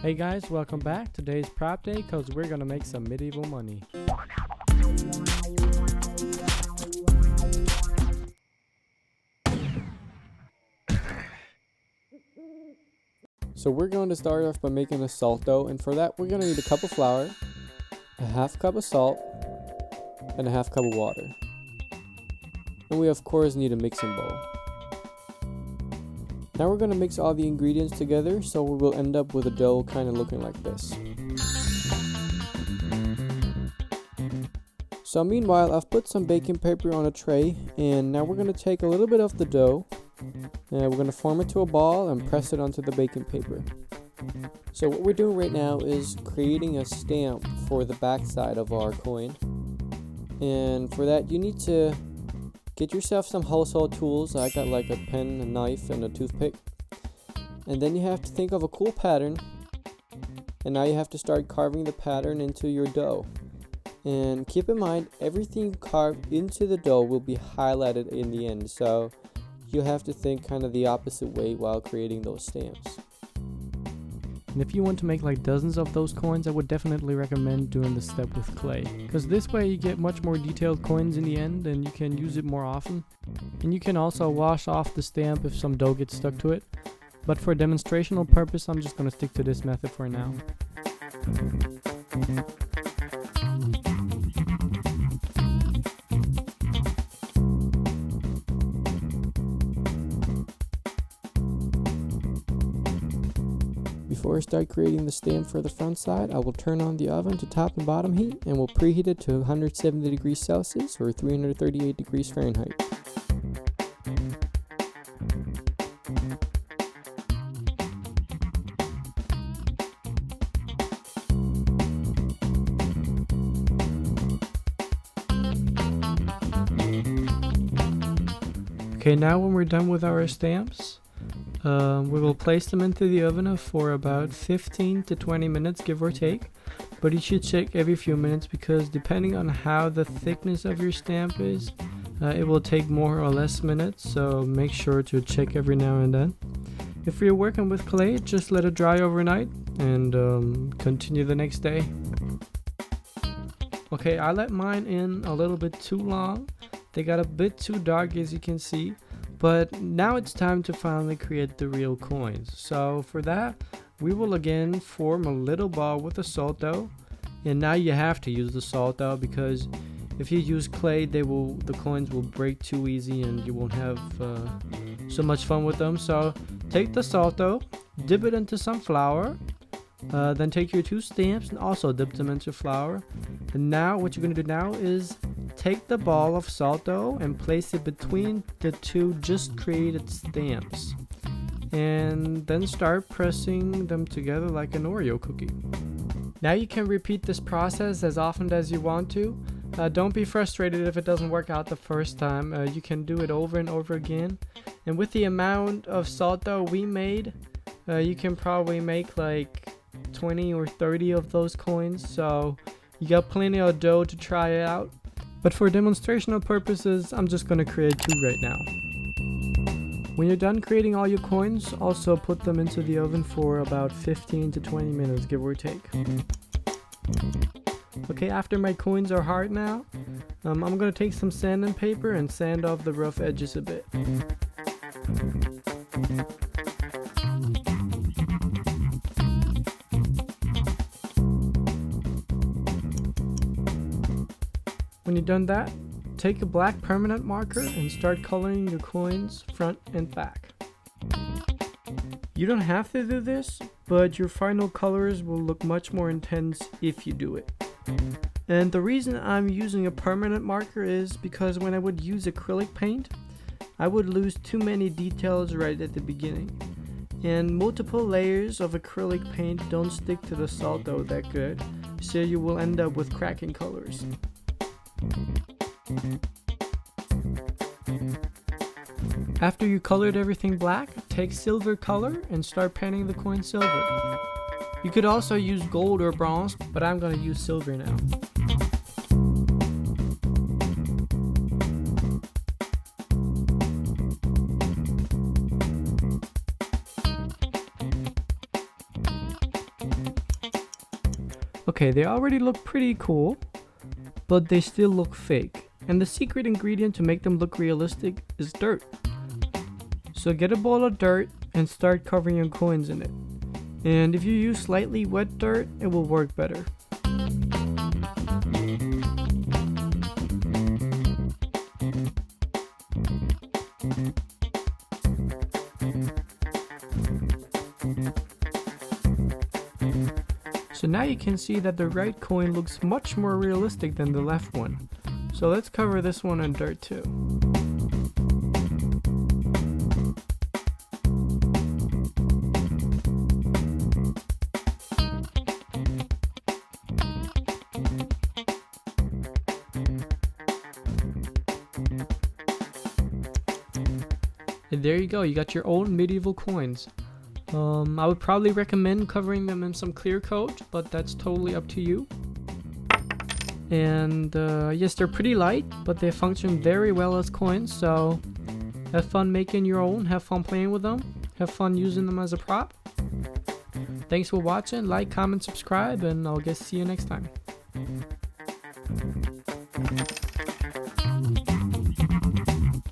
Hey guys, welcome back. Today's prop day because we're gonna make some medieval money. So we're going to start off by making a salt dough, and for that we're gonna need a cup of flour, a half cup of salt, and a half cup of water. And we of course need a mixing bowl. Now we're going to mix all the ingredients together, so we will end up with a dough kind of looking like this. So meanwhile, I've put some baking paper on a tray, and now we're going to take a little bit of the dough and we're going to form it to a ball and press it onto the baking paper. So what we're doing right now is creating a stamp for the back side of our coin, and for that you need to get yourself some household tools. I got like a pen, a knife, and a toothpick. And then you have to think of a cool pattern. And now you have to start carving the pattern into your dough. And keep in mind, everything carved into the dough will be highlighted in the end. So you have to think kind of the opposite way while creating those stamps. And if you want to make like dozens of those coins, I would definitely recommend doing this step with clay, because this way you get much more detailed coins in the end and you can use it more often. And you can also wash off the stamp if some dough gets stuck to it. But for demonstrational purpose, I'm just going to stick to this method for now. Before I start creating the stamp for the front side, I will turn on the oven to top and bottom heat, and we'll preheat it to 170 degrees Celsius or 338 degrees Fahrenheit. Okay, now when we're done with our stamps, we will place them into the oven for about 15 to 20 minutes, give or take. But you should check every few minutes, because depending on how the thickness of your stamp is, it will take more or less minutes. So make sure to check every now and then. If you're working with clay, just let it dry overnight and continue the next day. Okay, I let mine in a little bit too long. They got a bit too dark, as you can see. But now it's time to finally create the real coins. So for that, we will again form a little ball with the salt dough. And now you have to use the salt dough, because if you use clay, the coins will break too easy and you won't have so much fun with them. So take the salt dough, dip it into some flour, then take your two stamps and also dip them into flour. And now what you're going to do now is take the ball of salt dough and place it between the two just created stamps, and then start pressing them together like an Oreo cookie. Now you can repeat this process as often as you want to. Don't be frustrated if it doesn't work out the first time. You can do it over and over again. And with the amount of salt dough we made, you can probably make like 20 or 30 of those coins. So you got plenty of dough to try it out. But for demonstrational purposes, I'm just going to create two right now. When you're done creating all your coins, also put them into the oven for about 15 to 20 minutes, give or take. Okay, after my coins are hard now, I'm going to take some sanding paper and sand off the rough edges a bit. When you're done that, take a black permanent marker and start coloring your coins front and back. You don't have to do this, but your final colors will look much more intense if you do it. And the reason I'm using a permanent marker is because when I would use acrylic paint, I would lose too many details right at the beginning. And multiple layers of acrylic paint don't stick to the salt dough that good, so you will end up with cracking colors. After you colored everything black, take silver color and start painting the coin silver. You could also use gold or bronze, but I'm going to use silver now. Okay, they already look pretty cool, but they still look fake. And the secret ingredient to make them look realistic is dirt. So get a bowl of dirt and start covering your coins in it. And if you use slightly wet dirt, it will work better. So now you can see that the right coin looks much more realistic than the left one. So let's cover this one in dirt too. And there you go, you got your own medieval coins. I would probably recommend covering them in some clear coat, but that's totally up to you. And yes, they're pretty light, but they function very well as coins, so have fun making your own, have fun playing with them, have fun using them as a prop. Thanks for watching, like, comment, subscribe, and I'll see you next time.